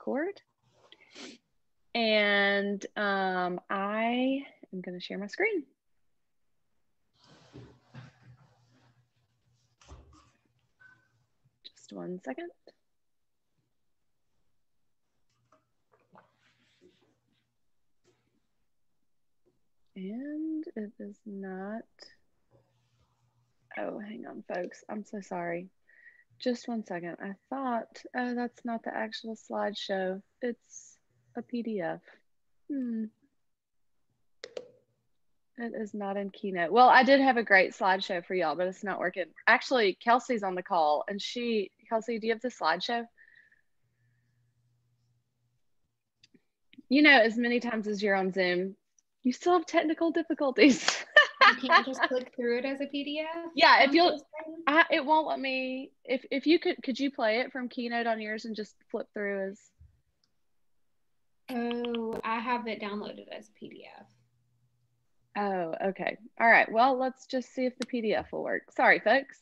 record. And I am going to share my screen. Just 1 second. And it is not, oh, hang on, folks. I'm so sorry. Just 1 second. I thought, oh, that's not the actual slideshow. It's a PDF. It is not in Keynote. Well, I did have a great slideshow for y'all, but it's not working. Actually, Kelsey's on the call, and Kelsey, do you have the slideshow? You know, as many times as you're on Zoom, you still have technical difficulties. You can't just click through it as a PDF? Yeah, if you'll, it won't let me, if you could you play it from Keynote on yours and just flip through as? Oh, I have it downloaded as a PDF. Oh, okay. All right. Well, let's just see if the PDF will work. Sorry, folks.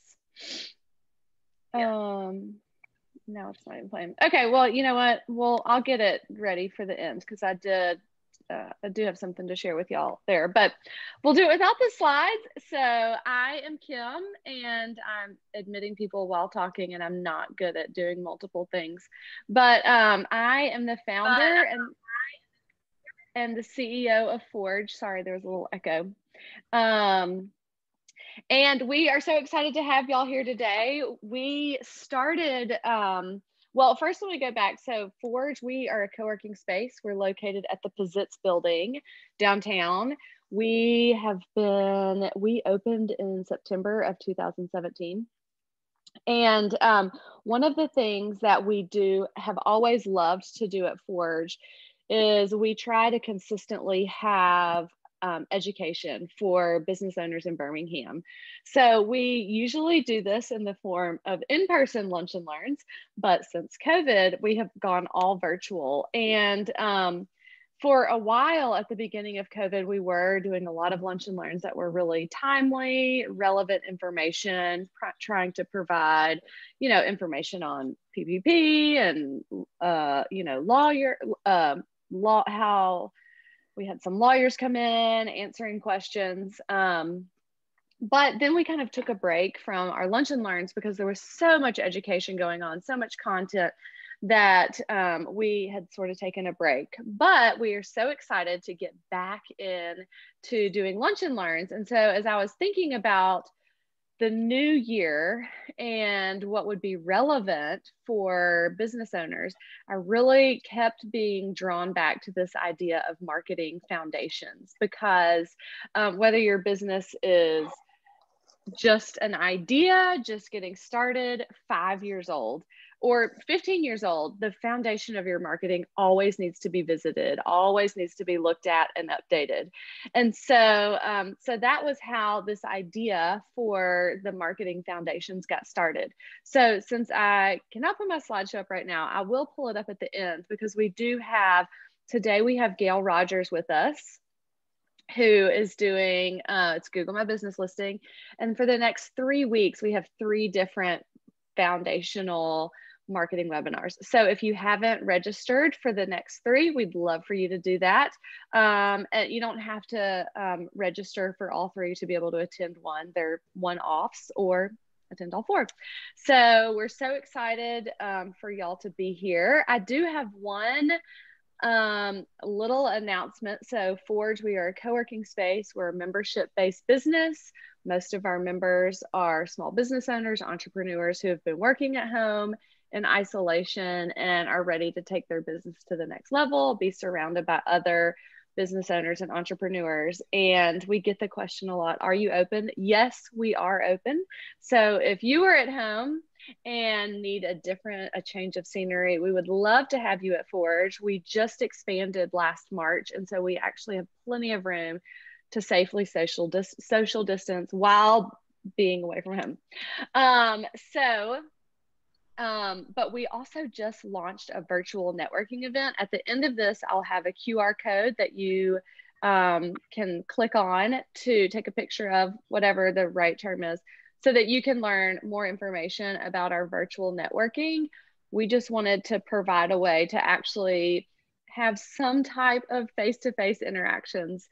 Yeah. Now it's not even playing. Okay. Well, you know what? Well, I'll get it ready for the end because I do have something to share with y'all there, but we'll do it without the slides. So I am Kim, and I'm admitting people while talking, and I'm not good at doing multiple things, but I am the founder and the CEO of Forge. Sorry, there was a little echo. And we are so excited to have y'all here today. We started, well, first let me go back. So Forge, we are a co-working space. We're located at the Pizitz building downtown. We opened in September of 2017. And one of the things that we have always loved to do at Forge is we try to consistently have education for business owners in Birmingham. So we usually do this in the form of in-person lunch and learns, but since COVID, we have gone all virtual. And for a while at the beginning of COVID, we were doing a lot of lunch and learns that were really timely, relevant information, trying to provide, information on PPP and, how we had some lawyers come in answering questions. But then we kind of took a break from our lunch and learns because there was so much education going on, so much content that we had sort of taken a break. But we are so excited to get back in to doing lunch and learns. And so as I was thinking about the new year and what would be relevant for business owners, I really kept being drawn back to this idea of marketing foundations, because whether your business is just an idea, just getting started, 5 years old, or 15 years old, the foundation of your marketing always needs to be visited, always needs to be looked at and updated. And so, so that was how this idea for the marketing foundations got started. So since I cannot put my slideshow up right now, I will pull it up at the end, because today we have Gail Rogers with us, who is doing, it's Google My Business Listing. And for the next 3 weeks, we have 3 different foundational marketing webinars. So if you haven't registered for the next 3, we'd love for you to do that. And you don't have to register for all 3 to be able to attend one. They're one-offs, or attend all 4. So we're so excited for y'all to be here. I do have one little announcement. So Forge, we are a co-working space. We're a membership-based business. Most of our members are small business owners, entrepreneurs who have been working at home in isolation and are ready to take their business to the next level, be surrounded by other business owners and entrepreneurs. And we get the question a lot, are you open? Yes, we are open. So if you are at home and need a change of scenery, we would love to have you at Forge. We just expanded last March, and so we actually have plenty of room to safely social distance while being away from home. But we also just launched a virtual networking event. At the end of this, I'll have a QR code that you can click on to take a picture of, whatever the right term is, so that you can learn more information about our virtual networking. We just wanted to provide a way to actually have some type of face-to-face interactions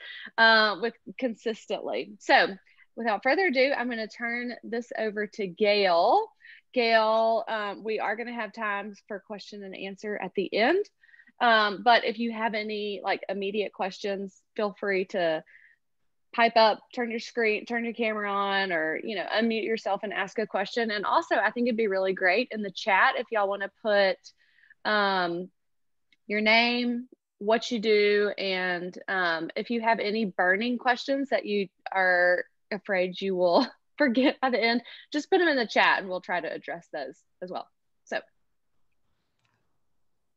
with consistently. So without further ado, I'm going to turn this over to Gail. Gail, we are going to have times for question and answer at the end. But if you have any like immediate questions, feel free to pipe up, turn your camera on, or, you know, unmute yourself and ask a question. And also, I think it'd be really great in the chat if y'all want to put your name, what you do, and if you have any burning questions that you are afraid you will forget by the end, just put them in the chat and we'll try to address those as well. So,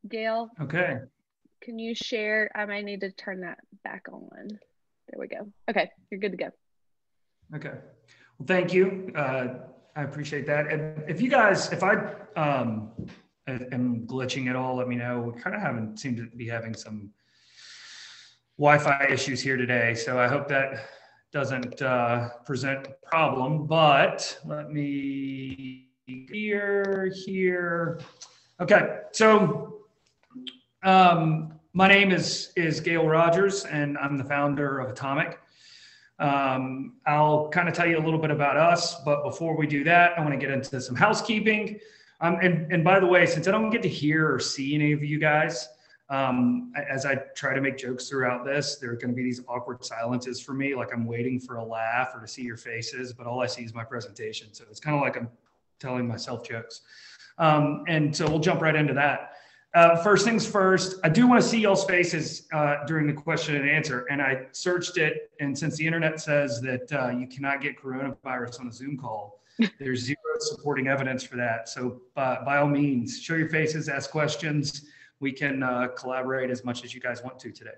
Gail. Okay. Can you share? I might need to turn that back on. There we go. Okay, you're good to go. Okay. Well, thank you. I appreciate that. And if I am glitching at all, let me know. We kind of seem to be having some Wi-Fi issues here today, so I hope that doesn't present a problem. But let me here. Okay, so my name is Gail Rogers, and I'm the founder of Atomic. I'll kind of tell you a little bit about us, but before we do that, I want to get into some housekeeping. And by the way, since I don't get to hear or see any of you guys, as I try to make jokes throughout this, there are going to be these awkward silences for me, like I'm waiting for a laugh or to see your faces, but all I see is my presentation. So it's kind of like I'm telling myself jokes. And so we'll jump right into that. First things first, I do want to see y'all's faces during the question and answer. And I searched it. And since the internet says that you cannot get coronavirus on a Zoom call, there's zero supporting evidence for that. So by all means, show your faces, ask questions. We can collaborate as much as you guys want to today.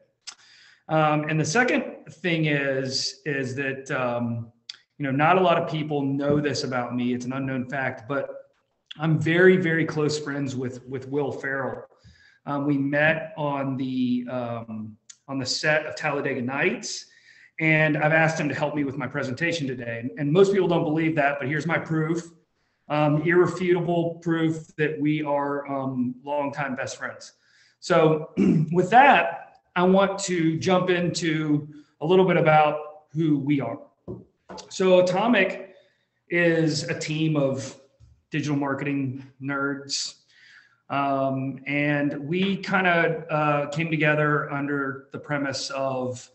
And the second thing is that, not a lot of people know this about me. It's an unknown fact, but I'm very, very close friends with Will Ferrell. We met on the set of Talladega Nights, and I've asked him to help me with my presentation today. And most people don't believe that, but here's my proof, irrefutable proof that we are longtime best friends. So with that, I want to jump into a little bit about who we are. So Atomic is a team of digital marketing nerds. And we kind of came together under the premise of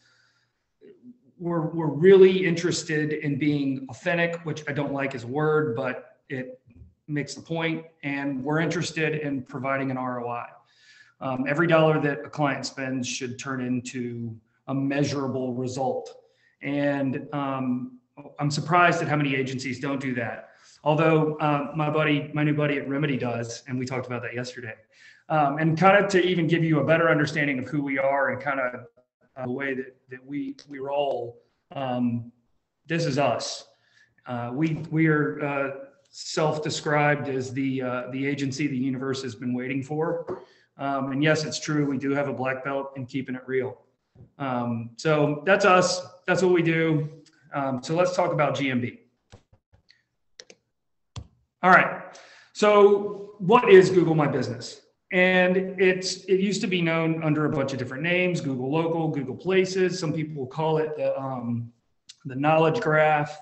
we're really interested in being authentic, which I don't like as a word, but it makes the point. And we're interested in providing an ROI. Every dollar that a client spends should turn into a measurable result. And I'm surprised at how many agencies don't do that. Although my new buddy at Remedy does, and we talked about that yesterday. And kind of to even give you a better understanding of who we are and kind of the way that we roll, this is us. We are self-described as the agency the universe has been waiting for. And yes, it's true. We do have a black belt in keeping it real. So that's us. That's what we do. So let's talk about GMB. All right. So what is Google My Business? And it used to be known under a bunch of different names: Google Local, Google Places. Some people will call it the knowledge graph.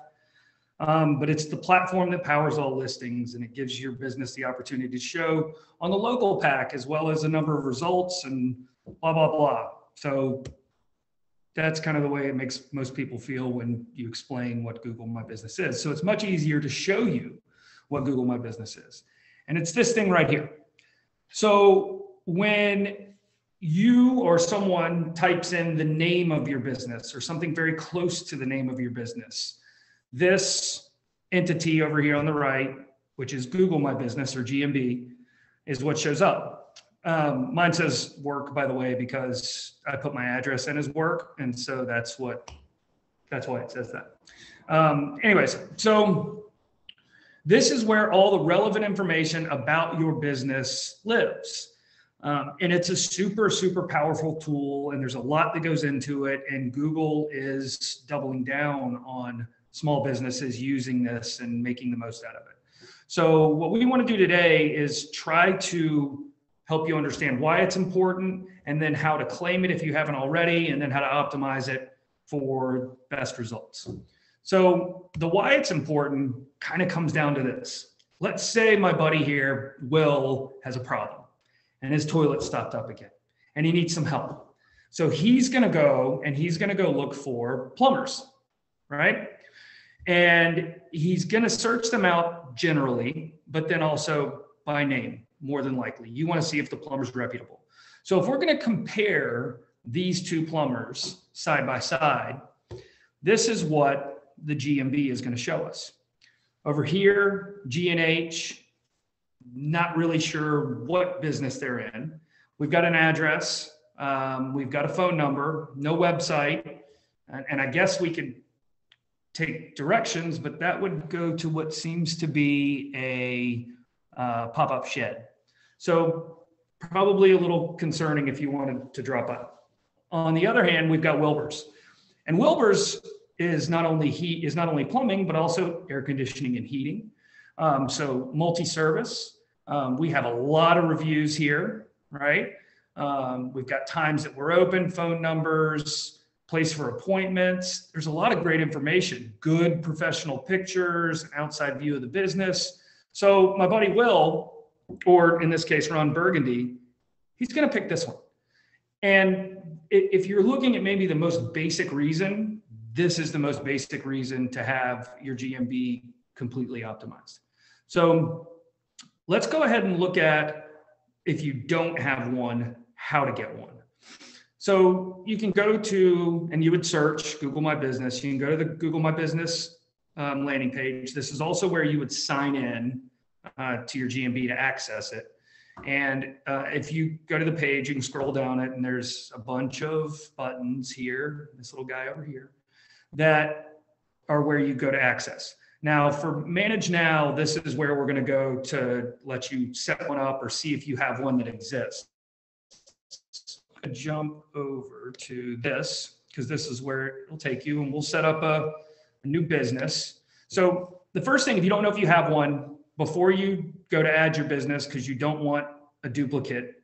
But it's the platform that powers all listings, and it gives your business the opportunity to show on the local pack as well as a number of results and blah, blah, blah. So that's kind of the way it makes most people feel when you explain what Google My Business is. So it's much easier to show you what Google My Business is. And it's this thing right here. So when you or someone types in the name of your business or something very close to the name of your business, this entity over here on the right, which is Google My Business or GMB, is what shows up. Mine says work, by the way, because I put my address in as work. And so that's why it says that. Anyways, so this is where all the relevant information about your business lives. And it's a super, super powerful tool, and there's a lot that goes into it. And Google is doubling down on small businesses using this and making the most out of it. So what we want to do today is try to help you understand why it's important, and then how to claim it if you haven't already, and then how to optimize it for best results. So the why it's important kind of comes down to this. Let's say my buddy here, Will, has a problem and his toilet stopped up again and he needs some help. So he's going to go look for plumbers, right? And he's going to search them out generally, but then also by name, more than likely. You want to see if the plumber's reputable. So if we're going to compare these two plumbers side by side, this is what the GMB is going to show us. Over here, G&H, not really sure what business they're in. We've got an address. We've got a phone number, no website. And I guess we could take directions, but that would go to what seems to be a pop-up shed. So probably a little concerning if you wanted to drop by. On the other hand, we've got Wilbur's. And Wilbur's is not only plumbing, but also air conditioning and heating. So multi-service. We have a lot of reviews here, right? We've got times that we're open, phone numbers, place for appointments. There's a lot of great information, good professional pictures, an outside view of the business. So my buddy Will, or in this case, Ron Burgundy, he's going to pick this one. And if you're looking at maybe the most basic reason, this is the most basic reason to have your GMB completely optimized. So let's go ahead and look at, if you don't have one, how to get one. So you can go to, and you would search Google My Business. You can go to the Google My Business landing page. This is also where you would sign in to your GMB to access it. And if you go to the page, you can scroll down it, and there's a bunch of buttons here, this little guy over here, that are where you go to access. Now for Manage Now, this is where we're going to go to let you set one up or see if you have one that exists. Jump over to this, because this is where it'll take you, and we'll set up a new business. So the first thing, if you don't know if you have one, before you go to add your business, because you don't want a duplicate,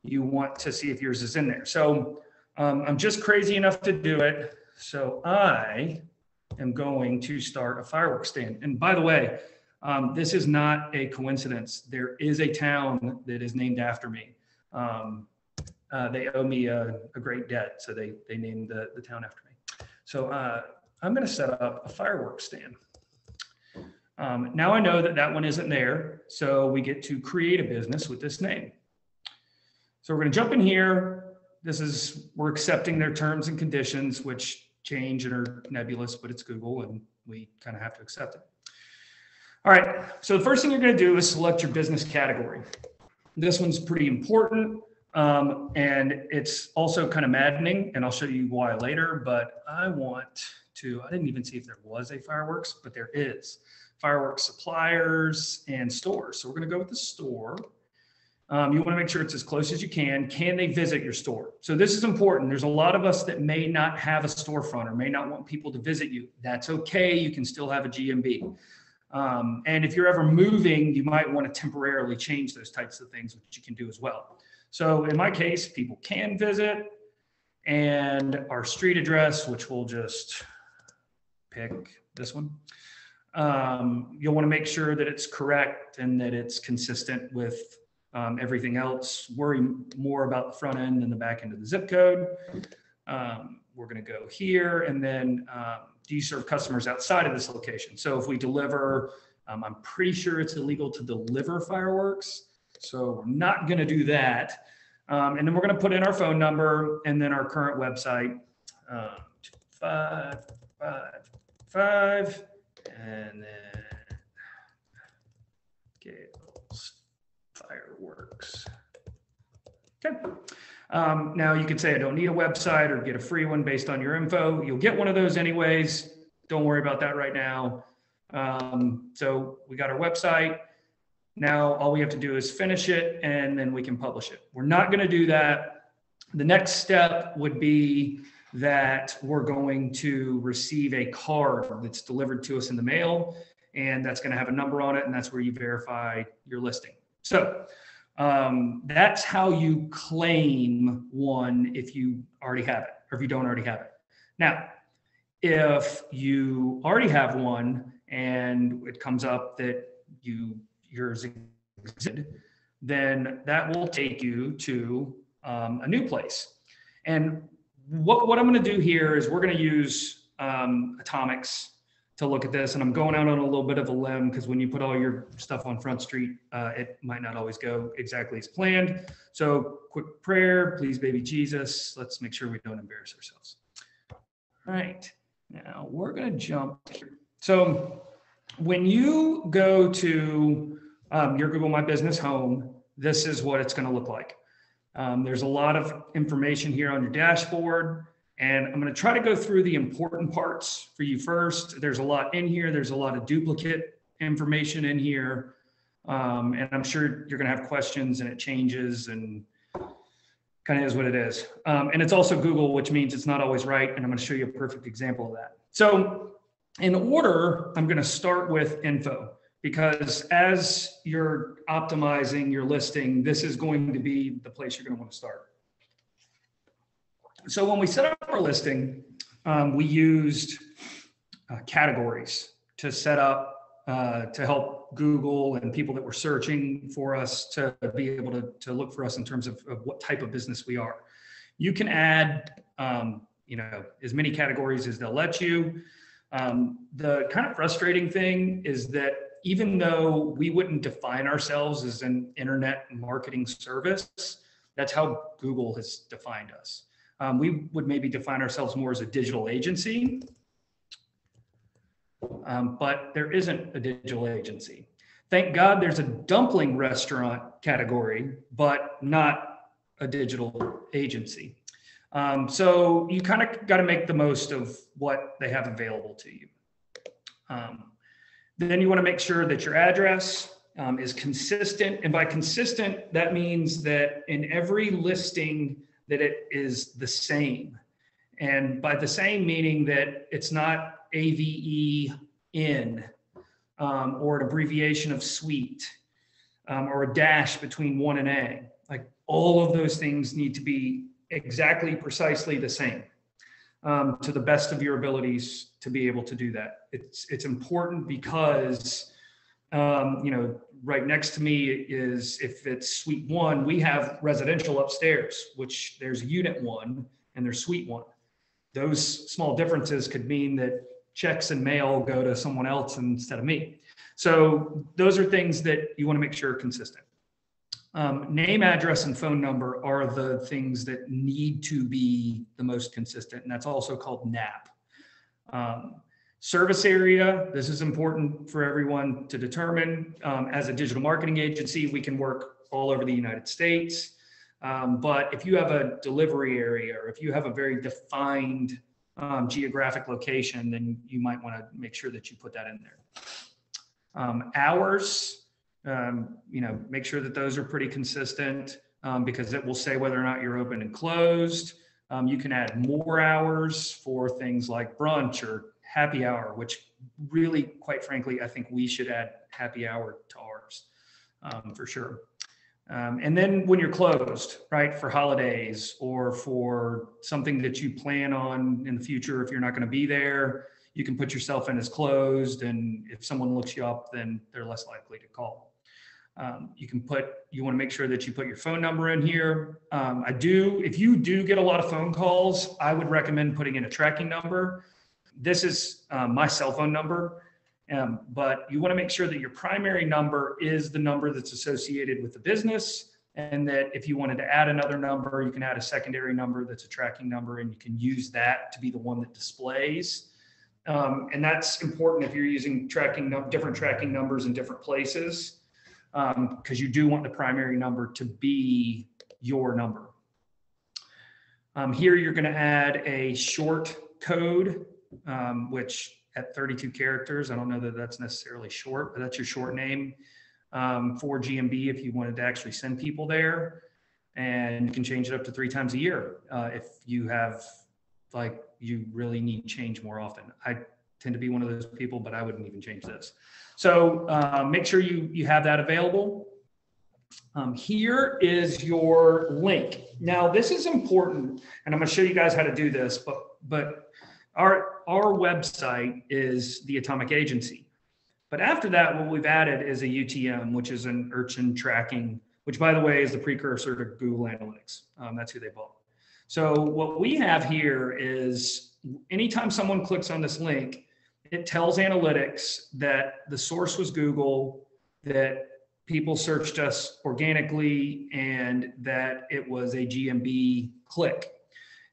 you want to see if yours is in there. So I'm just crazy enough to do it. So I am going to start a fireworks stand. And by the way, this is not a coincidence. There is a town that is named after me. They owe me a great debt, so they named the town after me. So I'm going to set up a fireworks stand. Now I know that one isn't there, so we get to create a business with this name. So we're going to jump in here. We're accepting their terms and conditions, which change and are nebulous, but it's Google, and we kind of have to accept it. All right, so the first thing you're going to do is select your business category. This one's pretty important. And it's also kind of maddening, and I'll show you why later, but I didn't even see if there was a fireworks, but there is. Fireworks suppliers and stores. So we're going to go with the store. You want to make sure it's as close as you can. Can they visit your store? So this is important. There's a lot of us that may not have a storefront or may not want people to visit you. That's okay. You can still have a GMB. And if you're ever moving, you might want to temporarily change those types of things, which you can do as well. So in my case, people can visit, and our street address, which we'll just pick this one. You'll want to make sure that it's correct and that it's consistent with everything else. Worry more about the front end than the back end of the zip code. We're going to go here, and then do you serve customers outside of this location? So if we deliver, I'm pretty sure it's illegal to deliver fireworks. So we're not going to do that. And then we're going to put in our phone number and then our current website, 555, and then Gales Fireworks. Okay. Now you could say I don't need a website or get a free one based on your info. You'll get one of those anyways. Don't worry about that right now. So we got our website. Now all we have to do is finish it, and then we can publish it. We're not going to do that. The next step would be that we're going to receive a card that's delivered to us in the mail. and that's going to have a number on it, and that's where you verify your listing. So that's how you claim one if you already have it, or if you don't already have it. Now, if you already have one and it comes up that yours existed, then that will take you to a new place. And what I'm going to do here is we're going to use Atomics to look at this. And I'm going out on a little bit of a limb because when you put all your stuff on Front Street, it might not always go exactly as planned. So quick prayer, please, baby Jesus. Let's make sure we don't embarrass ourselves. All right, now we're going to jump here. So when you go to your Google My Business home, this is what it's going to look like. There's a lot of information here on your dashboard, and I'm going to try to go through the important parts for you first. There's a lot in here. There's a lot of duplicate information in here, and I'm sure you're going to have questions, and it changes and kind of is what it is. And it's also Google, which means it's not always right, and I'm going to show you a perfect example of that. So in order, I'm going to start with info, because as you're optimizing your listing, this is going to be the place you're going to want to start. So when we set up our listing, we used categories to set up, to help Google and people that were searching for us to be able to look for us in terms of what type of business we are. You can add, as many categories as they'll let you. The kind of frustrating thing is that even though we wouldn't define ourselves as an internet marketing service, that's how Google has defined us. We would maybe define ourselves more as a digital agency, but there isn't a digital agency. Thank God there's a dumpling restaurant category, but not a digital agency. So you kind of got to make the most of what they have available to you. Then you want to make sure that your address is consistent. And by consistent, that means that in every listing that it is the same. And by the same, meaning that it's not AVEN or an abbreviation of suite or a dash between one and A. Like all of those things need to be exactly, precisely the same to the best of your abilities to be able to do that. It's important because, right next to me is, if it's suite 1, we have residential upstairs, which there's unit 1 and there's suite 1. Those small differences could mean that checks and mail go to someone else instead of me. So those are things that you want to make sure are consistent. Name, address, and phone number are the things that need to be the most consistent, and that's also called NAP. Service area, this is important for everyone to determine. As a digital marketing agency, we can work all over the United States. But if you have a delivery area, or if you have a very defined geographic location, then you might want to make sure that you put that in there. Hours, make sure that those are pretty consistent because it will say whether or not you're open and closed. You can add more hours for things like brunch or happy hour, which really, quite frankly, I think we should add happy hour to ours for sure. And then when you're closed, right, for holidays or for something that you plan on in the future, if you're not going to be there, you can put yourself in as closed. And if someone looks you up, then they're less likely to call. You want to make sure that you put your phone number in here. If you do get a lot of phone calls, I would recommend putting in a tracking number. This is my cell phone number. But you want to make sure that your primary number is the number that's associated with the business, and that if you wanted to add another number, you can add a secondary number that's a tracking number, and you can use that to be the one that displays. And that's important if you're using different tracking numbers in different places, because you do want the primary number to be your number. Here you're going to add a short code, which at 32 characters. I don't know that that's necessarily short, but that's your short name for GMB if you wanted to actually send people there. And you can change it up to 3 times a year if you have, you really need change more often. I tend to be one of those people, but I wouldn't even change this. So make sure you have that available. Here is your link. Now this is important, and I'm going to show you guys how to do this, but our website is the Atomic Agency. But after that, what we've added is a UTM, which is an urchin tracking, which by the way is the precursor to Google Analytics. That's who they bought. So what we have here is anytime someone clicks on this link, it tells analytics that the source was Google, that people searched us organically, and that it was a GMB click.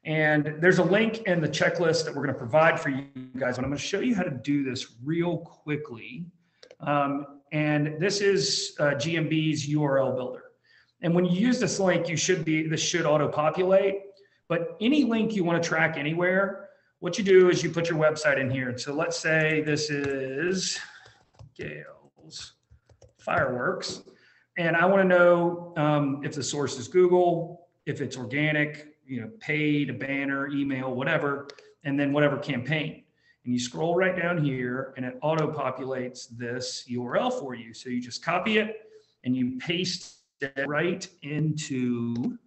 And there's a link in the checklist that we're going to provide for you guys. And I'm going to show you how to do this real quickly. And this is GMB's URL builder. And when you use this link, this should auto-populate. But any link you want to track anywhere, what you do is you put your website in here. So let's say this is Gail's Fireworks. And I want to know if the source is Google, if it's organic, paid, a banner, email, whatever, and then whatever campaign. And you scroll right down here and it auto-populates this URL for you. So you just copy it and you paste it right into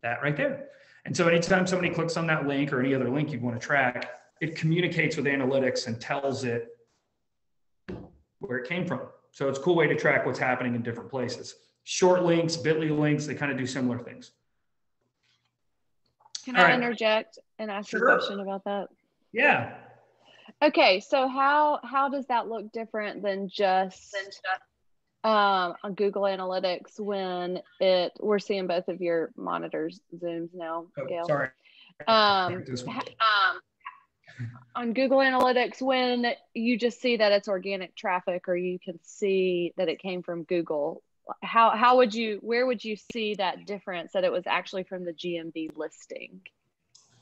that right there. And so anytime somebody clicks on that link or any other link you want to track, it communicates with analytics and tells it where it came from. So it's a cool way to track what's happening in different places. Short links, bit.ly links, they kind of do similar things. Can I interject and ask you a question about that? Yeah. Okay, so how does that look different than just on Google Analytics when we're seeing both of your monitors Zooms now, Gail? Sorry. On Google Analytics, when you just see that it's organic traffic, or you can see that it came from Google, where would you see that difference, that it was actually from the GMB listing?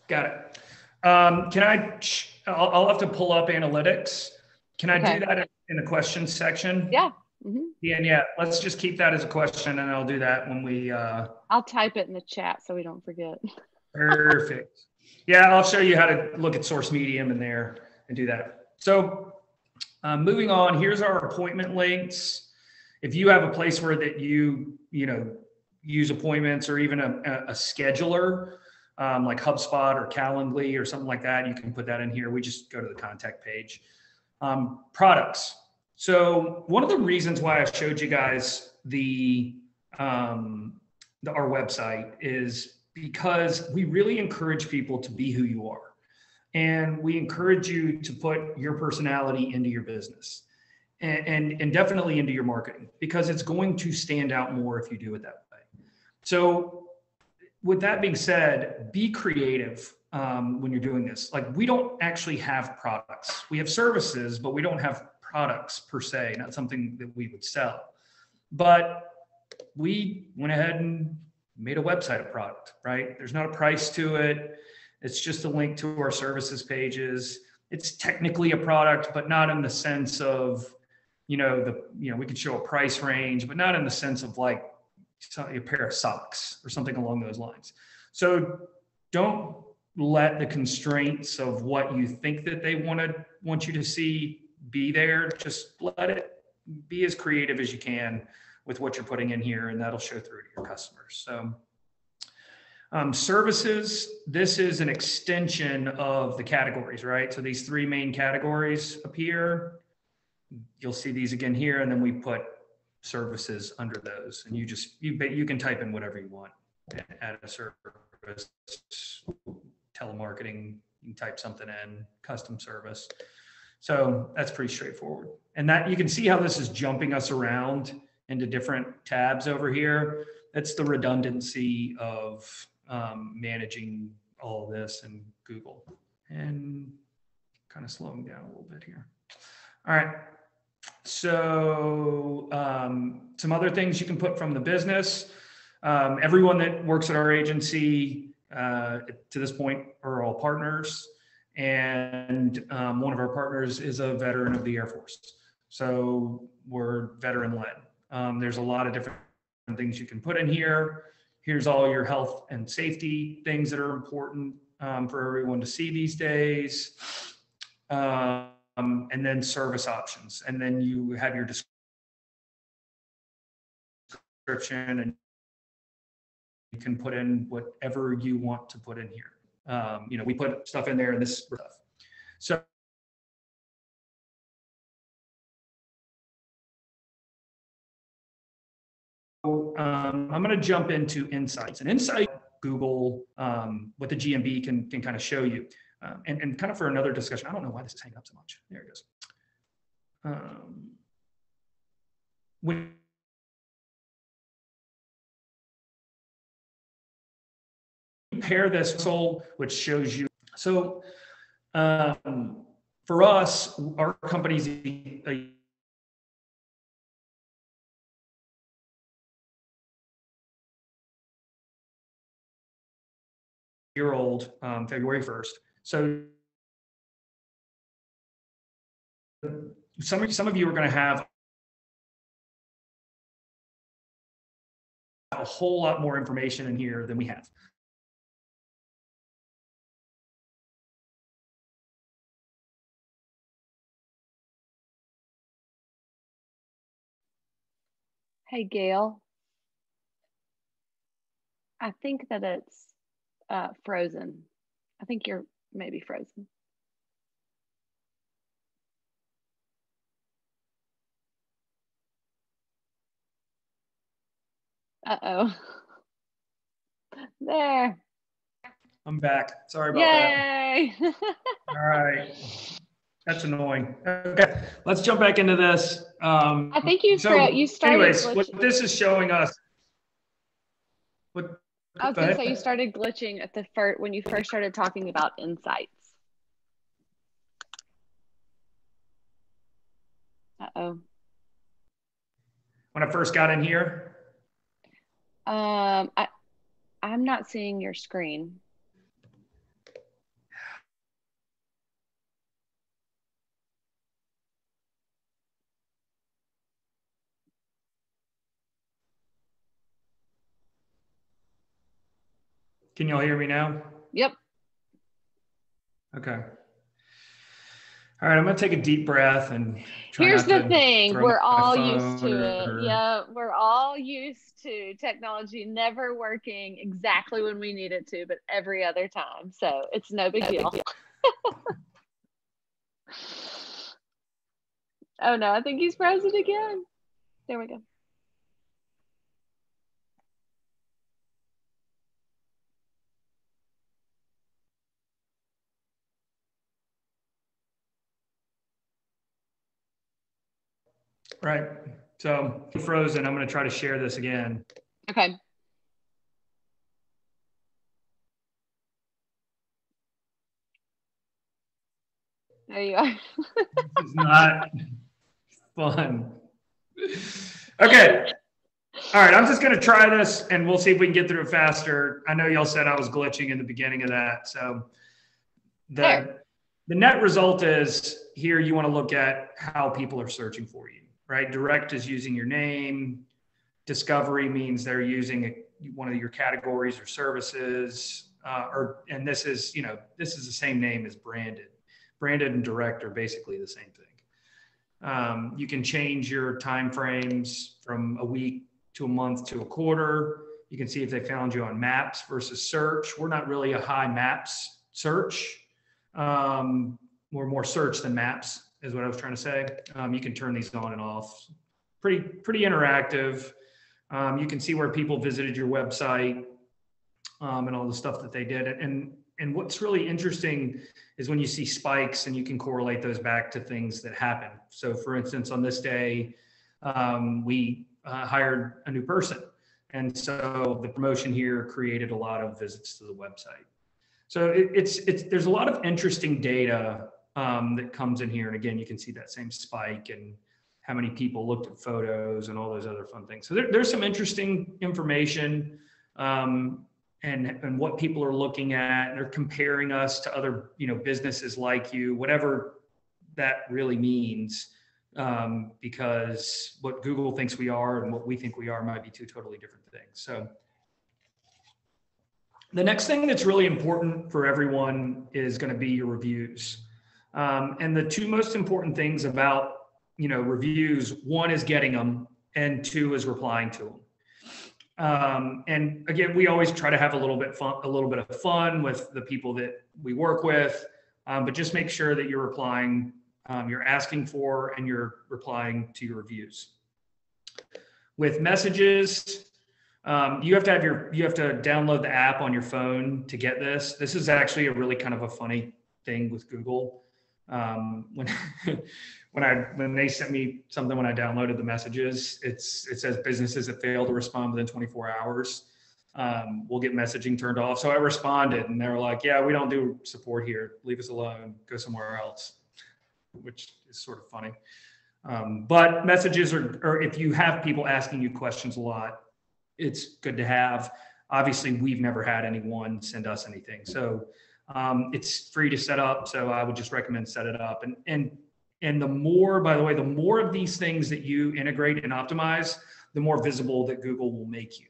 Got it. I'll have to pull up analytics. Can I do that in the questions section? Yeah. Mm-hmm. Yeah. Let's just keep that as a question, and I'll do that when we. I'll type it in the chat so we don't forget. Perfect. Yeah, I'll show you how to look at source medium in there and do that. So moving on, here's our appointment links. If you have a place where that you use appointments, or even a scheduler like HubSpot or Calendly or something like that, you can put that in here. We just go to the contact page. Products. So one of the reasons why I showed you guys our website is because we really encourage people to be who you are. And we encourage you to put your personality into your business and definitely into your marketing, because it's going to stand out more if you do it that way. So with that being said, be creative when you're doing this. Like, we don't actually have products. We have services, but we don't have products per se, not something that we would sell. But we went ahead and made a website a product, right? There's not a price to it. It's just a link to our services pages. It's technically a product, but not in the sense of, we could show a price range, but not in the sense of like a pair of socks or something along those lines. So don't let the constraints of what you think that they want you to see be there. Just let it be as creative as you can with what you're putting in here, and that'll show through to your customers. So services, this is an extension of the categories, right? So these three main categories appear. You'll see these again here, and then we put services under those, and you can type in whatever you want. Add a service, telemarketing, you can type something in, custom service. So that's pretty straightforward. And that you can see how this is jumping us around into different tabs over here. That's the redundancy of managing all of this in Google. And kind of slowing down a little bit here. All right. So some other things you can put from the business. Everyone that works at our agency to this point are all partners. And one of our partners is a veteran of the Air Force. So we're veteran led. There's a lot of different things you can put in here. Here's all your health and safety things that are important for everyone to see these days. and then service options. And then you have your description, and you can put in whatever you want to put in here. We put stuff in there and this stuff. So I'm going to jump into insights. And insight, Google, what the GMB can kind of show you. And kind of for another discussion, I don't know why this is hanging up so much. There it goes. When you pair this which shows you, so for us, our company's a year-old, February 1st. So some of you are going to have a whole lot more information in here than we have. Hey, Gail. I think that it's frozen. I think you're maybe frozen. Uh-oh. There. I'm back. Sorry about Yay! that. All right. That's annoying. Okay, let's jump back into this. I think you started. Anyways, what this is showing us. I was going to say you started glitching at the when you first started talking about insights. Uh-oh. When I first got in here. I'm not seeing your screen. Can y'all hear me now? Yep. Okay. All right, I'm going to take a deep breath and try. Here's the thing, we're all used to it. Yeah, we're all used to technology never working exactly when we need it to, but every other time. So it's no big deal. Oh no, I think he's frozen again. There we go. Right. So frozen. I'm going to try to share this again. Okay. There you are. This is not fun. Okay. All right. I'm just going to try this and we'll see if we can get through it faster. I know y'all said I was glitching in the beginning of that. So the net result is here you want to look at how people are searching for you. Right? Direct is using your name. Discovery means they're using one of your categories or services. And this is the same name as branded. Branded and direct are basically the same thing. You can change your time frames from a week to a month to a quarter. You can see if they found you on maps versus search. We're not really a high maps search. We're more search than maps, is what I was trying to say. You can turn these on and off. Pretty interactive. You can see where people visited your website and all the stuff that they did. And what's really interesting is when you see spikes and you can correlate those back to things that happen. So for instance, on this day, we hired a new person. And so the promotion here created a lot of visits to the website. So there's a lot of interesting data that comes in here. And again, you can see that same spike and how many people looked at photos and all those other fun things. So there's some interesting information and what people are looking at. And they're comparing us to other businesses like you, whatever that really means, because what Google thinks we are and what we think we are might be two totally different things. So the next thing that's really important for everyone is going to be your reviews. And the two most important things about, reviews, one is getting them, and two is replying to them. And again, we always try to have a little bit of fun with the people that we work with, but just make sure that you're replying, you're asking for, and you're replying to your reviews. With messages, you have to download the app on your phone to get this. This is actually a really kind of a funny thing with Google. When when they sent me something, when I downloaded the messages, it says businesses that fail to respond within 24 hours will get messaging turned off. So I responded, and they were like, "Yeah, we don't do support here. Leave us alone. Go somewhere else," which is sort of funny. But messages or if you have people asking you questions a lot, it's good to have. Obviously, we've never had anyone send us anything, so it's free to set up. So I would just recommend set it up. And the more, by the way, the more of these things that you integrate and optimize, the more visible that Google will make you.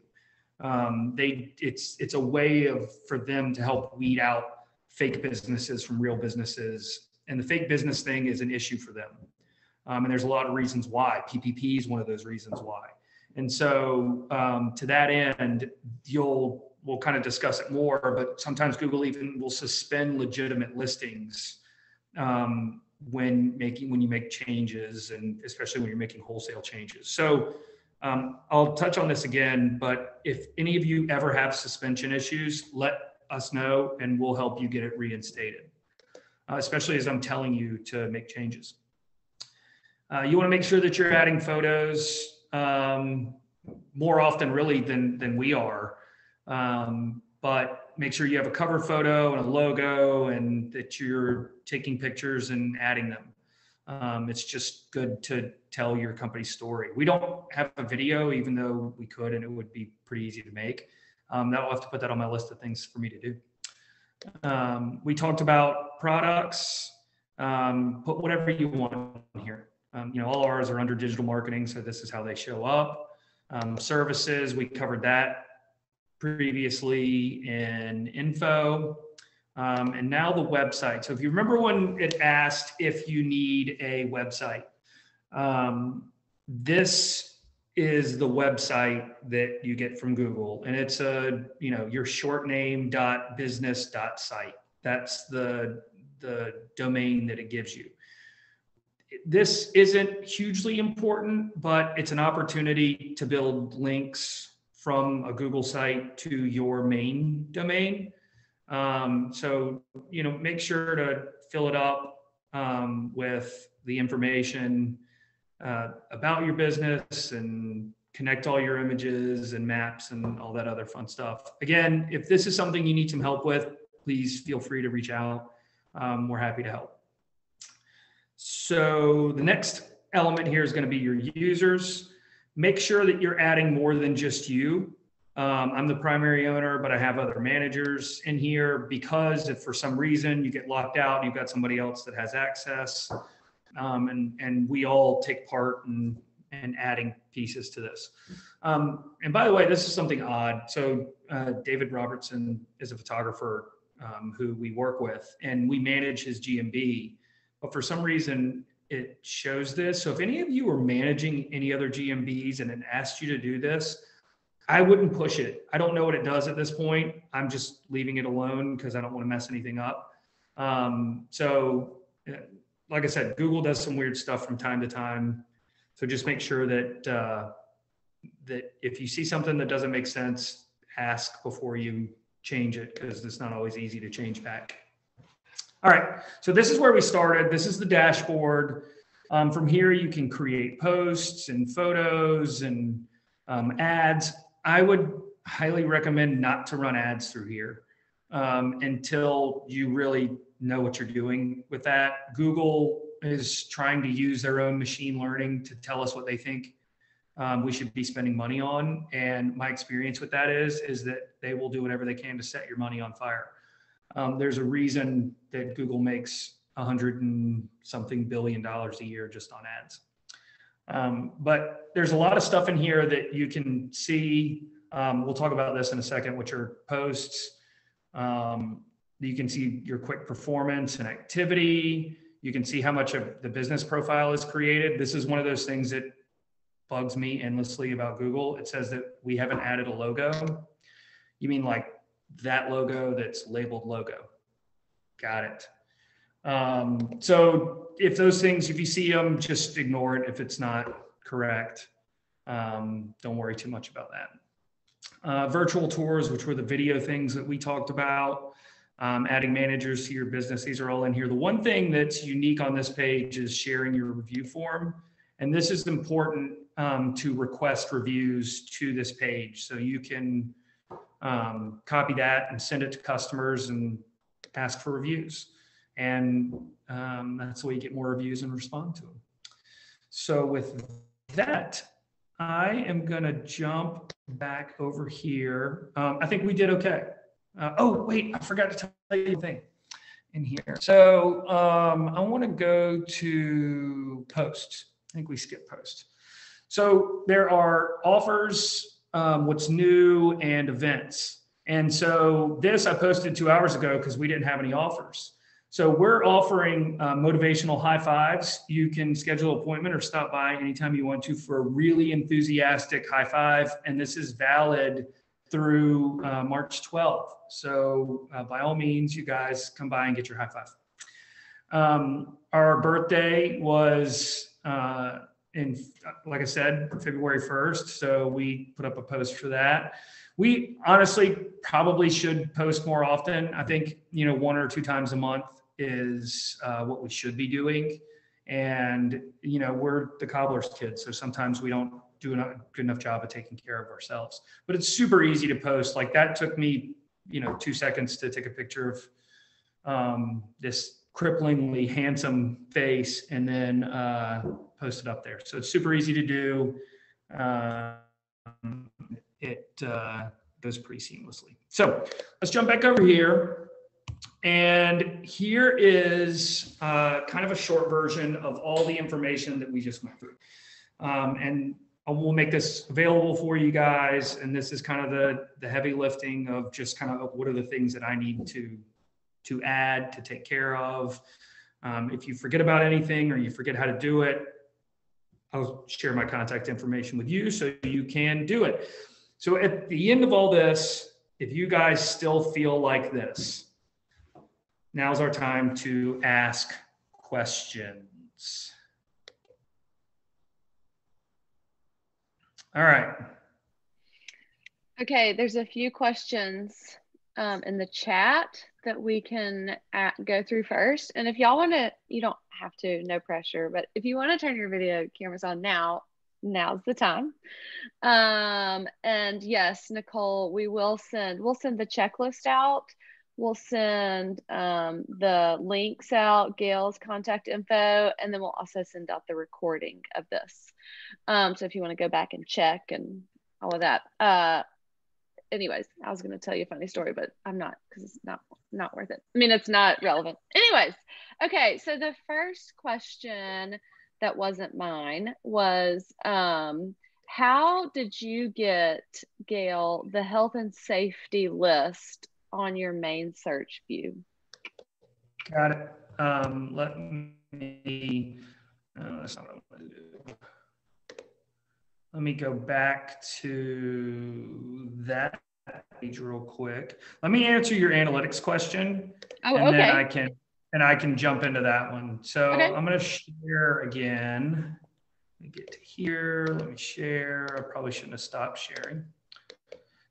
It's a way for them to help weed out fake businesses from real businesses, and the fake business thing is an issue for them. And there's a lot of reasons why. PPP is one of those reasons why. And so to that end, we'll kind of discuss it more, but sometimes Google even will suspend legitimate listings when you make changes, and especially when you're making wholesale changes. So I'll touch on this again, but if any of you ever have suspension issues, let us know and we'll help you get it reinstated, especially as I'm telling you to make changes. You want to make sure that you're adding photos more often really than we are, but make sure you have a cover photo and a logo, and that you're taking pictures and adding them. It's just good to tell your company's story. We don't have a video, even though we could, and it would be pretty easy to make. I'll have to put that on my list of things for me to do. We talked about products. Put whatever you want in here. All ours are under digital marketing, so this is how they show up. Services, we covered that previously in info. And now the website. So if you remember when it asked if you need a website, this is the website that you get from Google. And it's your short name .business.site. That's the domain that it gives you. This isn't hugely important, but it's an opportunity to build links from a Google site to your main domain. So, make sure to fill it up with the information about your business, and connect all your images and maps and all that other fun stuff. Again, if this is something you need some help with, please feel free to reach out. We're happy to help. So the next element here is going to be your users. Make sure that you're adding more than just you. I'm the primary owner, but I have other managers in here, because if for some reason you get locked out and you've got somebody else that has access, and we all take part in adding pieces to this. And by the way, this is something odd. So David Robertson is a photographer who we work with, and we manage his GMB. But for some reason, it shows this. So if any of you are managing any other GMBs and it asked you to do this, I wouldn't push it. I don't know what it does at this point. I'm just leaving it alone because I don't want to mess anything up. So like I said, Google does some weird stuff from time to time. So just make sure that that if you see something that doesn't make sense, ask before you change it, because it's not always easy to change back. All right, so this is where we started. This is the dashboard. From here, you can create posts and photos and ads. I would highly recommend not to run ads through here until you really know what you're doing with that. Google is trying to use their own machine learning to tell us what they think we should be spending money on. And my experience with that is that they will do whatever they can to set your money on fire. There's a reason that Google makes $100 and something billion a year just on ads. But there's a lot of stuff in here that you can see. We'll talk about this in a second, which are posts. You can see your quick performance and activity. You can see how much of the business profile is created. This is one of those things that bugs me endlessly about Google. It says that we haven't added a logo. You mean like that logo that's labeled logo? Got it. So if those things, if you see them, just ignore it if it's not correct. Don't worry too much about that. Virtual tours, which were the video things that we talked about. Adding managers to your business. These are all in here. The one thing that's unique on this page is sharing your review form. And this is important to request reviews to this page. So you can copy that and send it to customers and ask for reviews. And that's the way you get more reviews and respond to them. So with that, I am going to jump back over here. I think we did okay. Oh, wait, I forgot to tell you a thing in here. So I want to go to posts. I think we skipped posts. So there are offers, what's new, and events. And so this I posted 2 hours ago because we didn't have any offers. So we're offering motivational high fives. You can schedule an appointment or stop by anytime you want to for a really enthusiastic high five. And this is valid through March 12th. So by all means, you guys come by and get your high five. Our birthday was like I said, February 1st. So we put up a post for that. We honestly probably should post more often. I think, 1 or 2 times a month is what we should be doing. And, we're the cobbler's kids. So sometimes we don't do a good enough job of taking care of ourselves, but it's super easy to post. Like that took me, 2 seconds to take a picture of this cripplingly handsome face and then post it up there. So it's super easy to do. It goes pretty seamlessly. So let's jump back over here. And here is kind of a short version of all the information that we just went through. And we'll make this available for you guys. And this is kind of the heavy lifting of just kind of what are the things that I need to add, to take care of. If you forget about anything or you forget how to do it, I'll share my contact information with you so you can do it. So at the end of all this, if you guys still feel like this, now's our time to ask questions. All right. Okay, there's a few questions in the chat that we can go through first. And if y'all want to, you don't have to, no pressure, but if you want to turn your video cameras on now's the time. And yes, Nicole, we'll send the checklist out. We'll send the links out, Gail's contact info, and then we'll also send out the recording of this. So if you want to go back and check and all of that. Anyways, I was going to tell you a funny story, but I'm not, because it's not worth it. I mean, it's not relevant. Anyways, okay. So the first question that wasn't mine was, how did you get, Gail, the health and safety list on your main search view? Got it. Let me, that's not what I'm going to do. Let me go back to that page real quick. Let me answer your analytics question. Oh, and okay. then I can jump into that one. So okay. I'm going to share again. Let me get to here. Let me share. I probably shouldn't have stopped sharing.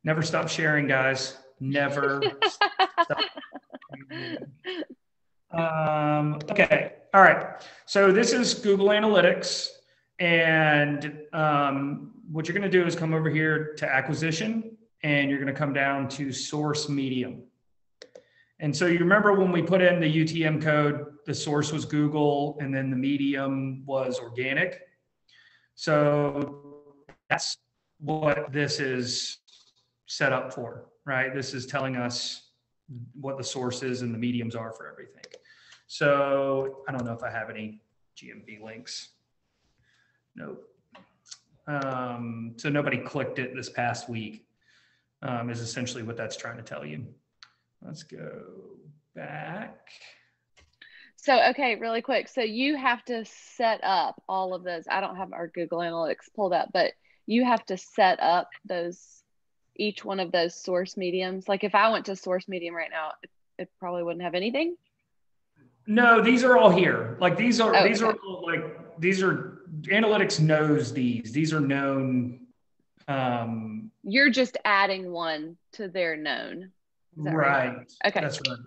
Never stop sharing, guys. Never stop. Okay. All right. So this is Google Analytics. And what you're going to do is come over here to acquisition, and you're going to come down to source medium. And so you remember when we put in the UTM code, the source was Google, and then the medium was organic. So that's what this is set up for, right? This is telling us what the sources and the mediums are for everything. So I don't know if I have any GMB links. Nope. So nobody clicked it this past week, is essentially what that's trying to tell you. Let's go back. So, okay, really quick. So you have to set up all of those. I don't have our Google Analytics pulled up, but you have to set up each one of those source mediums. Like if I went to source medium right now, it probably wouldn't have anything. No, these are all here. Like these are Oh, these are okay. all, like these are analytics knows these. These are known. You're just adding one to their known. Is that right? Right. Okay. That's right.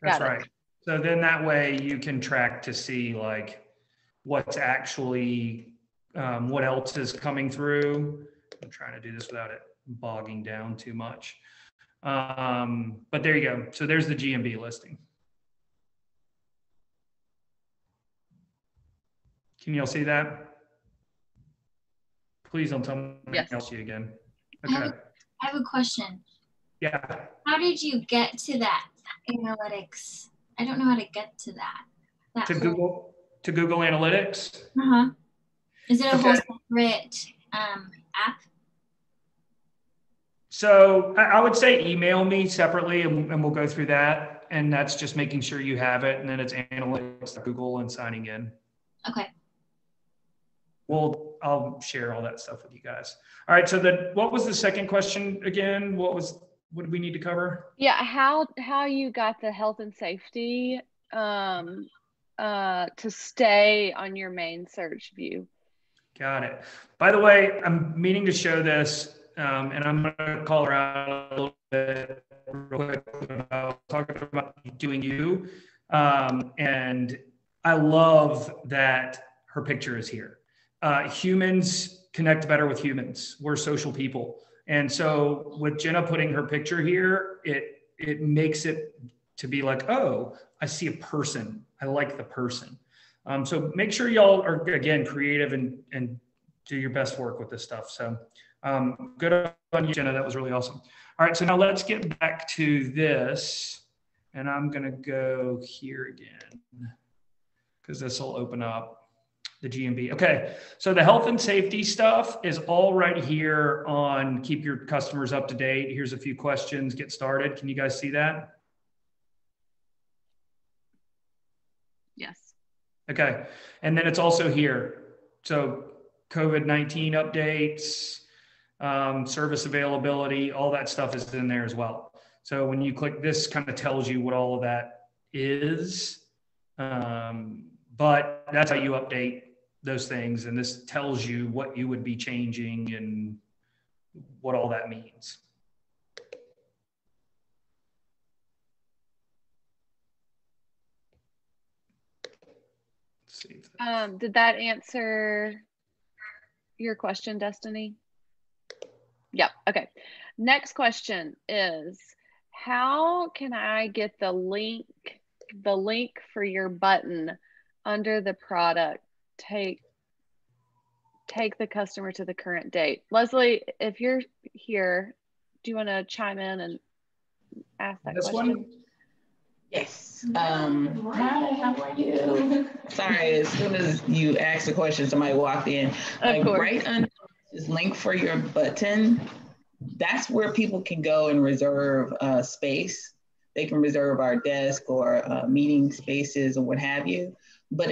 That's Got it. right. So then that way you can track to see like what's actually what else is coming through. I'm trying to do this without it bogging down too much. But there you go. So there's the GMB listing. Can you all see that? Please don't tell me Yes. else you again. I Okay. have a question. Yeah. How did you get to that analytics? I don't know how to get to that. To Google Analytics. Uh-huh. Is it a whole Okay. separate app? So I would say email me separately and we'll go through that. And that's just making sure you have it. And then it's analytics, Google, and signing in. Okay. I'll share all that stuff with you guys. All right. So what was the second question again? What did we need to cover? Yeah, how you got the health and safety to stay on your main search view. Got it. By the way, I'm meaning to show this, and I'm going to call her out a little bit real quick about talking about doing you. And I love that her picture is here. Humans connect better with humans. We're social people. And so with Jenna putting her picture here, it makes it to be like, oh, I see a person. I like the person. So make sure y'all are, again, creative and do your best work with this stuff. So good on you, Jenna. That was really awesome. All right, so now let's get back to this. And I'm going to go here again because this will open up the GMB. Okay, so the health and safety stuff is all right here on keep your customers up to date. Here's a few questions, get started. Can you guys see that? Yes. Okay, and then it's also here. So COVID-19 updates, service availability, all that stuff is in there as well. So when you click this, kind of tells you what all of that is. But that's how you update those things. And this tells you what you would be changing and what all that means. Let's see if did that answer your question, Destiny? Yep. Okay. Next question is, how can I get the link for your button under the product? Take the customer to the current date. Leslie, if you're here, do you want to chime in and ask that This question? one? Yes. Hi, how are you? Sorry, as soon as you asked the question, somebody walked in. Of course. Right under this link for your button, that's where people can go and reserve space. They can reserve our desk or meeting spaces or what have you. But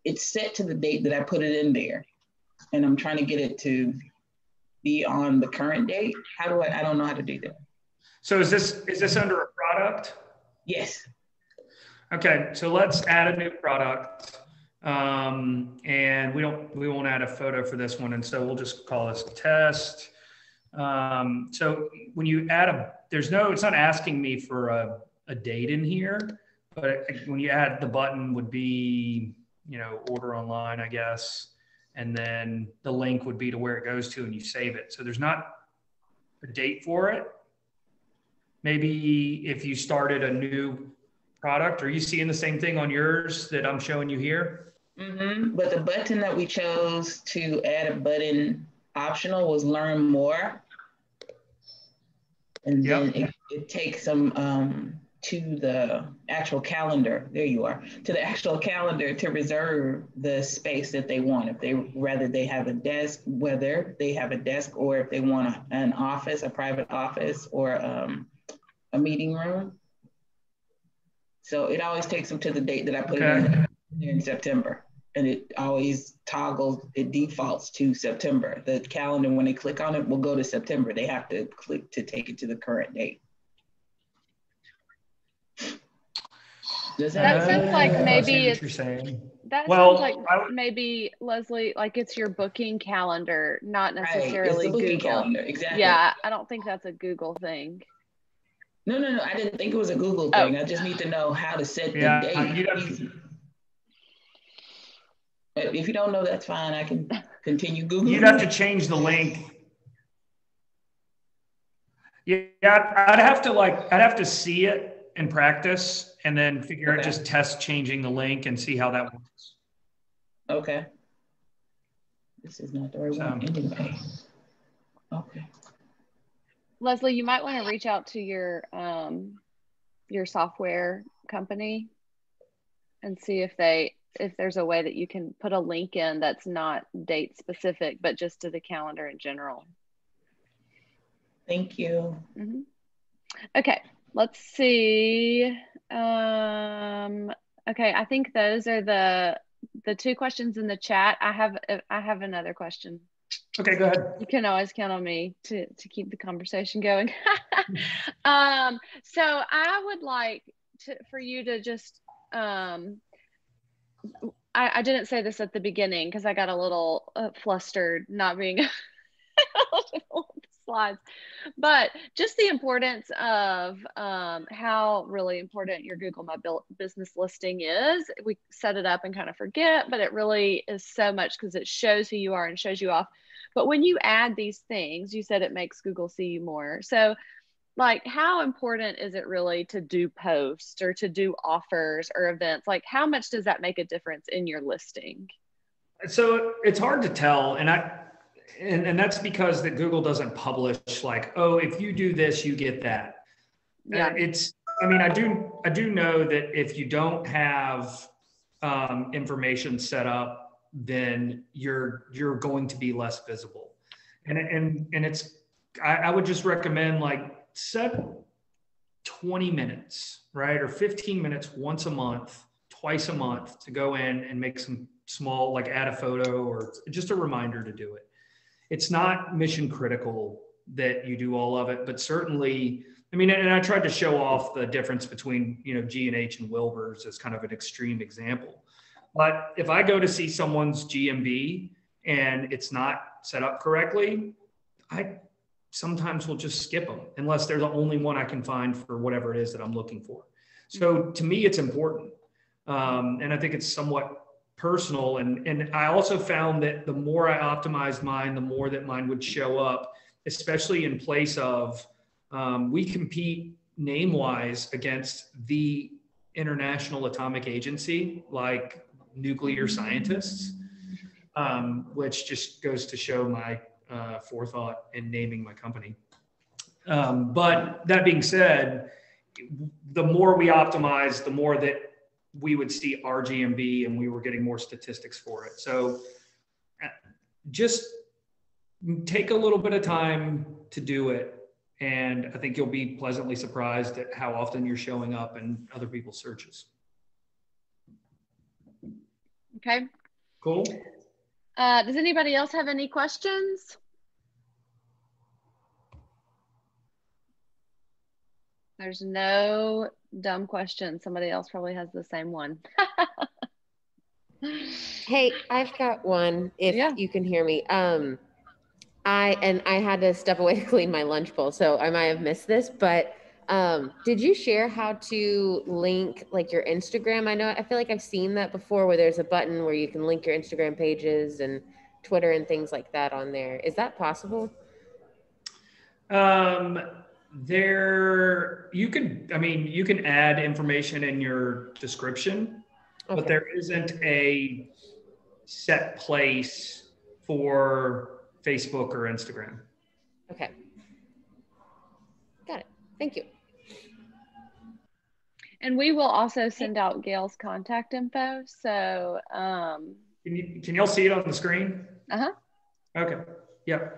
it's set to the date that I put it in there. And I'm trying to get it to be on the current date. How do I don't know how to do that. So is this under a product? Yes. Okay, so let's add a new product. And we won't add a photo for this one. And so we'll just call this test. So when you add it's not asking me for a date in here, but when you add the button would be, order online, I guess. And then the link would be to where it goes to and you save it. So there's not a date for it. Maybe if you started a new product, are you seeing the same thing on yours that I'm showing you here? Mm-hmm. But the button that we chose to add a button optional was learn more. And then it takes them to the actual calendar. There you are. To the actual calendar to reserve the space that they want. If they have a desk, whether they have a desk or if they want an office, a private office or a meeting room. So it always takes them to the date that I put Okay. it in September. And it always toggles, it defaults to September. The calendar, when they click on it, will go to September. They have to click to take it to the current date. Does That sounds like I maybe see what it's you're saying. that Well, sounds like I would- maybe Leslie, like it's your booking calendar, not Right, it's necessarily the booking Google. calendar, exactly. Yeah, I don't think that's a Google thing. No, I didn't think it was a Google Oh. thing. I just need to know how to set the Yeah, date. you'd have Easy. If you don't know, that's fine. I can continue Googling. You'd have to change the link. Yeah, I'd have to see it in practice and then figure out, Okay. just test changing the link and see how that works. Okay. This is not the right one anyway. Okay. Leslie, you might want to reach out to your software company and see if there's a way that you can put a link in that's not date specific, but just to the calendar in general. Thank you. Mm-hmm. Okay, let's see. Okay, I think those are the two questions in the chat. I have another question. Okay, go ahead. You can always count on me to keep the conversation going. So I would like for you to just, I didn't say this at the beginning because I got a little flustered not being eligible with the slides, but just the importance of how really important your Google My Business listing is. We set it up and kind of forget, but it really is so much because it shows who you are and shows you off. But when you add these things, you said it makes Google see you more. So like, how important is it really to do posts or to do offers or events? Like, how much does that make a difference in your listing? So it's hard to tell. And that's because that Google doesn't publish like, oh, if you do this, you get that. Yeah. I do know that if you don't have information set up, then you're going to be less visible. And I would just recommend like set 20 minutes, right? Or 15 minutes once a month, twice a month to go in and make some small, like add a photo or just a reminder to do it. It's not mission critical that you do all of it, but certainly, and I tried to show off the difference between, G&H and Wilbur's as kind of an extreme example. But if I go to see someone's GMB and it's not set up correctly, I sometimes will just skip them unless they're the only one I can find for whatever it is that I'm looking for. So to me, it's important. And I think it's somewhat personal. And I also found that the more I optimized mine, the more that mine would show up, especially in place of, we compete name-wise against the International Atomic Agency, like nuclear scientists, which just goes to show my forethought in naming my company. But that being said, the more we optimize, the more that we would see our GMB and we were getting more statistics for it. So just take a little bit of time to do it. And I think you'll be pleasantly surprised at how often you're showing up in other people's searches. Okay. Cool. Does anybody else have any questions? There's no dumb question. Somebody else probably has the same one. Hey, I've got one if you can hear me. I had to step away to clean my lunch bowl, so I might have missed this, but did you share how to link like your Instagram? I feel like I've seen that before where there's a button where you can link your Instagram pages and Twitter and things like that on there. Is that possible? You can add information in your description, but there isn't a set place for Facebook or Instagram. Okay. Got it. Thank you. And we will also send out Gail's contact info. So can y'all see it on the screen? Uh-huh. Okay. Yeah.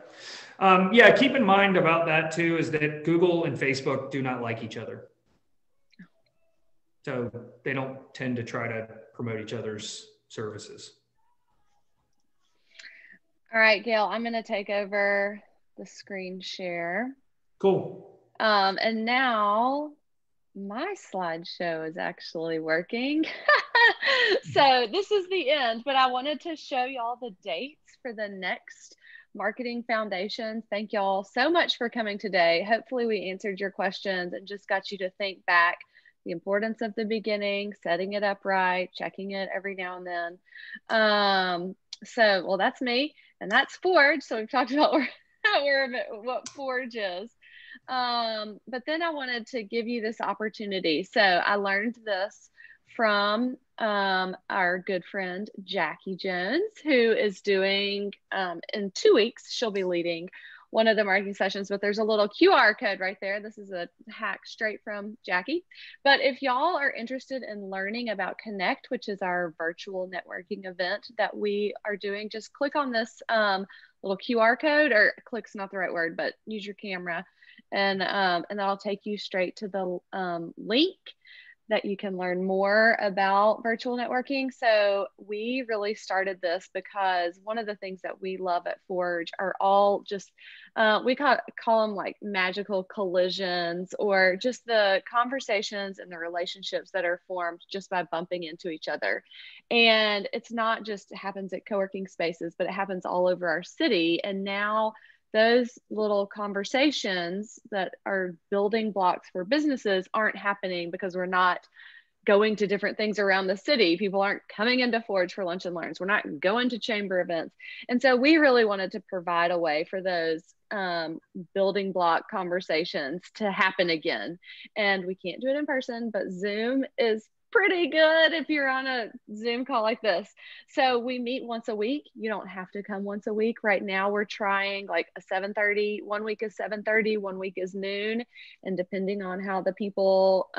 Keep in mind about that too, is that Google and Facebook do not like each other. So they don't tend to try to promote each other's services. All right, Gail, I'm going to take over the screen share. Cool. And now my slideshow is actually working. So this is the end, but I wanted to show y'all the dates for the next Marketing Foundation. Thank y'all so much for coming today. Hopefully we answered your questions and just got you to think back the importance of the beginning, setting it up right, checking it every now and then. So, well, that's me, and that's Forge. So we've talked about what Forge is. But then I wanted to give you this opportunity. So I learned this from our good friend Jackie Jones, who is doing in 2 weeks, she'll be leading one of the marketing sessions, but there's a little QR code right there. This is a hack straight from Jackie. But if y'all are interested in learning about Connect, which is our virtual networking event that we are doing, just click on this little QR code, or click's not the right word, but use your camera, and that'll take you straight to the link that you can learn more about virtual networking. So we really started this because one of the things that we love at Forge are all just, we call them like magical collisions, or just the conversations and the relationships that are formed just by bumping into each other. And it's not just happens at co-working spaces, but it happens all over our city. And now those little conversations that are building blocks for businesses aren't happening because we're not going to different things around the city. People aren't coming into Forge for lunch and learns. We're not going to chamber events. And so we really wanted to provide a way for those building block conversations to happen again. And we can't do it in person, but Zoom is pretty good if you're on a Zoom call like this. So we meet once a week. You don't have to come once a week. Right now we're trying like a 7:30, 1 week is 7:30, 1 week is noon. And depending on how the people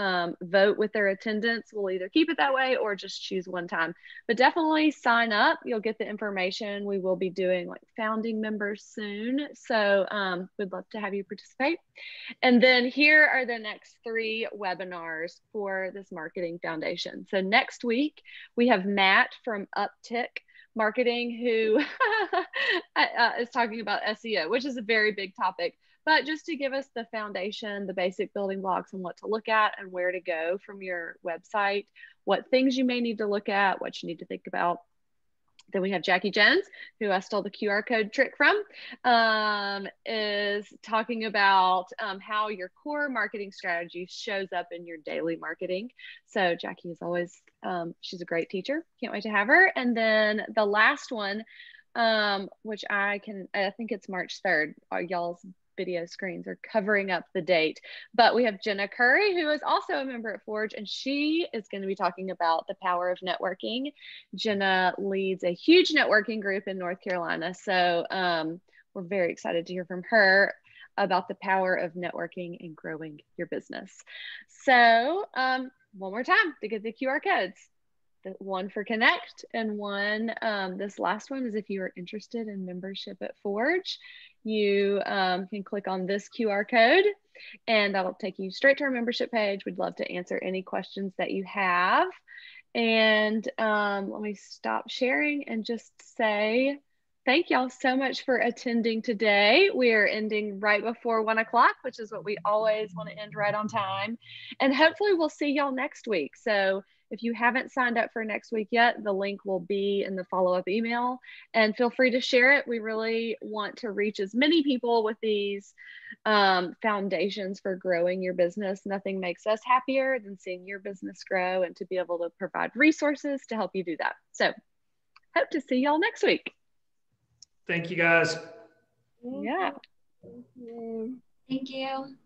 vote with their attendance, we'll either keep it that way or just choose one time. But definitely sign up. You'll get the information. We will be doing like founding members soon. So we'd love to have you participate. And then here are the next 3 webinars for this Marketing Foundation. So next week, we have Matt from Uptick Marketing, who is talking about SEO, which is a very big topic. But just to give us the foundation, the basic building blocks, and what to look at and where to go from your website, what things you may need to look at, what you need to think about. Then we have Jackie Jones, who I stole the QR code trick from, is talking about how your core marketing strategy shows up in your daily marketing. So Jackie is always, she's a great teacher. Can't wait to have her. And then the last one, which I think it's March 3rd, y'all's video screens are covering up the date, but we have Jenna Curry, who is also a member at Forge, and she is going to be talking about the power of networking. Jenna leads a huge networking group in North Carolina, so we're very excited to hear from her about the power of networking and growing your business. So one more time to get the QR codes. One for Connect, and one, this last one is if you are interested in membership at Forge, you can click on this QR code and that'll take you straight to our membership page. We'd love to answer any questions that you have. And let me stop sharing and just say thank y'all so much for attending today. We are ending right before 1 o'clock, which is what we always want to end right on time. And hopefully we'll see y'all next week. So if you haven't signed up for next week yet, the link will be in the follow-up email, and feel free to share it. We really want to reach as many people with these foundations for growing your business. Nothing makes us happier than seeing your business grow and to be able to provide resources to help you do that. So hope to see y'all next week. Thank you, guys. Yeah. Thank you.